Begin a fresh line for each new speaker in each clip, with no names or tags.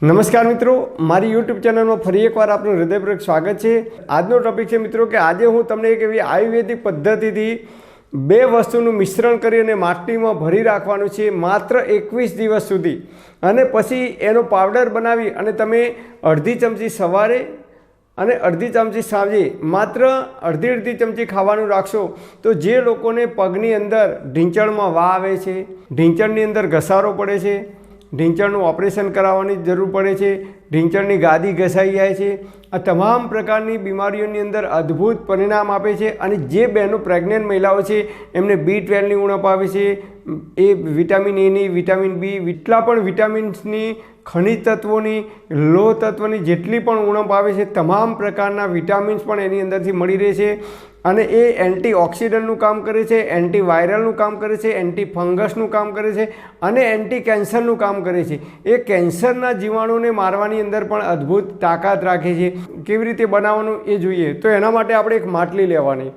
નમસ્કાર મિત્રો, મારી યુટ્યુબ ચેનલમાં ફરી એકવાર આપનું હૃદયપૂર્વક સ્વાગત છે। આજનો ટોપિક છે મિત્રો કે આજે હું તમને એક એવી આયુર્વેદિક પદ્ધતિથી બે વસ્તુનું મિશ્રણ કરી અને માટલીમાં ભરી રાખવાનું છે માત્ર 21 દિવસ સુધી, અને પછી એનો પાવડર બનાવી અને તમે અડધી ચમચી સવારે અને અડધી ચમચી સાંજે માત્ર અડધી ચમચી ખાવાનું રાખશો તો જે લોકોને પગની અંદર ઢીંચણમાં વા આવે છે, ઢીંચણની અંદર ઘસારો પડે છે, ઢીંચણનું ઓપરેશન કરાવવાની જરૂર પડે છે, ઢીંચણની ગાદી ઘસાઈ જાય છે, આ તમામ પ્રકારની બીમારીઓની અંદર અદ્ભુત પરિણામ આપે છે। અને જે બહેનો પ્રેગ્નન્ટ મહિલાઓ છે એમને B12ની ઉણપ આવે છે, એ વિટામિન એની, વિટામિન બી, એટલા પણ વિટામિન્સની, ખનિજ તત્વોની, લોહ તત્વની જેટલી પણ ઉણપ આવે છે તમામ પ્રકારના વિટામિન્સ પણ એની અંદરથી મળી રહે છે। અને એ એન્ટીઓક્સિડન્ટનું કામ કરે છે, એન્ટીવાયરલનું કામ કરે છે, એન્ટી ફંગસનું કામ કરે છે અને એન્ટી કેન્સરનું કામ કરે છે। એ કેન્સરના જીવાણુને મારવાની અંદર પણ અદ્ભુત તાકાત રાખે છે। કેવી રીતે બનાવવાનું એ જોઈએ તો એના માટે આપણે એક માટલી લેવાની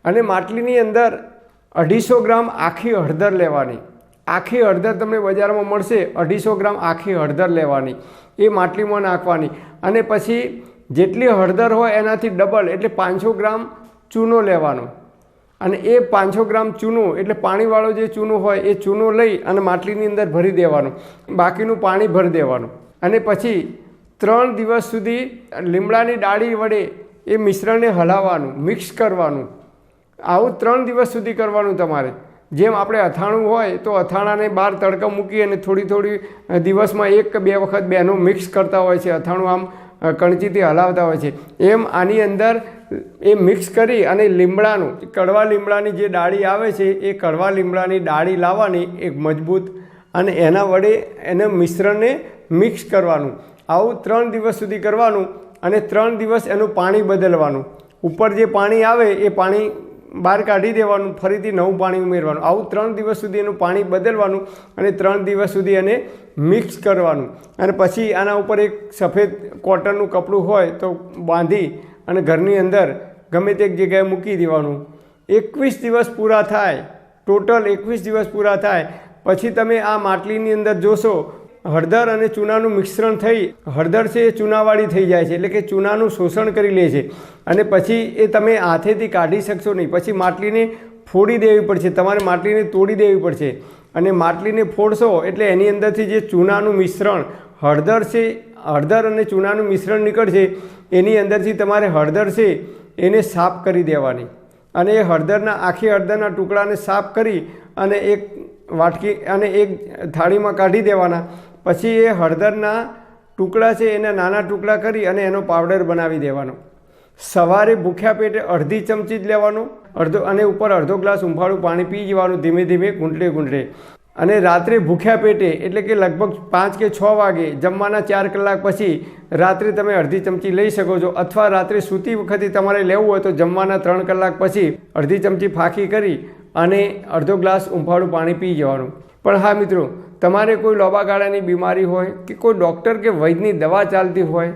અને માટલીની અંદર 250 ગ્રામ આખી હળદર લેવાની। આખી હળદર તમને બજારમાં મળશે, 250 ગ્રામ આખી હળદર લેવાની, એ માટલીમાં નાખવાની અને પછી જેટલી હળદર હોય એનાથી ડબલ એટલે 500 ગ્રામ ચૂનો લેવાનો અને એ 500 ગ્રામ ચૂનો એટલે પાણીવાળો જે ચૂનો હોય એ ચૂનો લઈ અને માટલીની અંદર ભરી દેવાનો, બાકીનું પાણી ભરી દેવાનું અને પછી 3 દિવસ સુધી લીમડાની ડાળી વડે એ મિશ્રણને હલાવવાનું, મિક્સ કરવાનું। આવું 3 દિવસ સુધી કરવાનું તમારે। જેમ આપણે અથાણું હોય તો અથાણાને બહાર તડકા મૂકી અને થોડી દિવસમાં 1 કે 2 વખત બેનો મિક્સ કરતા હોય છે, અથાણું આમ કણચીથી હલાવતા હોય છે, એમ આની અંદર એ મિક્સ કરી અને લીમડાનું, કડવા લીમડાની જે ડાળી આવે છે એ કડવા લીમડાની ડાળી લાવવાની એક મજબૂત અને એના વડે એને મિશ્રણને મિક્સ કરવાનું। આવું 3 દિવસ સુધી કરવાનું અને 3 દિવસ એનું પાણી બદલવાનું, ઉપર જે પાણી આવે એ પાણી બહાર કાઢી દેવાનું, ફરીથી નવું પાણી ઉમેરવાનું। આવું 3 દિવસ સુધી એનું પાણી બદલવાનું અને 3 દિવસ સુધી એને મિક્સ કરવાનું અને પછી આના ઉપર એક સફેદ કોટનનું કપડું હોય તો બાંધી અને ઘરની અંદર ગમે તે જગ્યાએ મૂકી દેવાનું। 21 દિવસ પૂરા થાય, ટોટલ 21 દિવસ પૂરા થાય પછી તમે આ માટલીની અંદર જોશો હળદર અને ચૂનાનું મિશ્રણ થઈ, હળદર છે એ ચૂનાવાળી થઈ જાય છે, એટલે કે ચૂનાનું શોષણ કરી લે છે અને પછી એ તમે હાથેથી કાઢી શકશો નહીં, પછી માટલીને ફોડી દેવી પડશે, તમારે માટલીને તોડી દેવી પડશે અને માટલીને ફોડશો એટલે એની અંદરથી જે ચૂનાનું મિશ્રણ, હળદર છે, હળદર અને ચૂનાનું મિશ્રણ નીકળશે, એની અંદરથી તમારે હળદર છે એને સાફ કરી દેવાની અને એ આખી હળદરના ટુકડાને સાફ કરી અને એક વાટકી અને એક થાળીમાં કાઢી દેવાના। પછી એ હળદરના ટુકડા છે એના નાના ટુકડા કરી અને એનો પાવડર બનાવી દેવાનો। સવારે ભૂખ્યા પેટે અડધી ચમચી જ લેવાનો, અને ઉપર અડધો ગ્લાસ ઉંફાળું પાણી પી જવાનું, ધીમે ધીમે ઘૂંટડે અને રાત્રે ભૂખ્યા પેટે એટલે કે લગભગ 5 કે 6 વાગે જમવાના 4 કલાક પછી રાત્રે તમે અડધી ચમચી લઈ શકો છો, અથવા રાત્રે સૂતી વખતે તમારે લેવું હોય તો જમવાના 3 કલાક પછી અડધી ચમચી ફાંકી કરી અને અડધો ગ્લાસ ઉંફાળું પાણી પી જવાનું। પણ હા મિત્રો, તમારે કોઈ લાંબા ગાળાની બીમારી હોય કે કોઈ ડૉક્ટર કે વૈદ્યની દવા ચાલતી હોય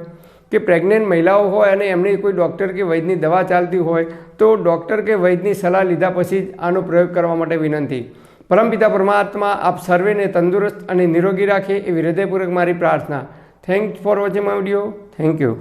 કે પ્રેગ્નન્ટ મહિલાઓ હોય અને એમને કોઈ ડૉક્ટર કે વૈદ્યની દવા ચાલતી હોય તો ડૉક્ટર કે વૈદ્યની સલાહ લીધા પછી જ આનો પ્રયોગ કરવા માટે વિનંતી। પરમપિતા પરમાત્મા આપ સર્વેને તંદુરસ્ત અને નિરોગી રાખે એવી હૃદયપૂર્વક મારી પ્રાર્થના। Thanks for watching my video. Thank you.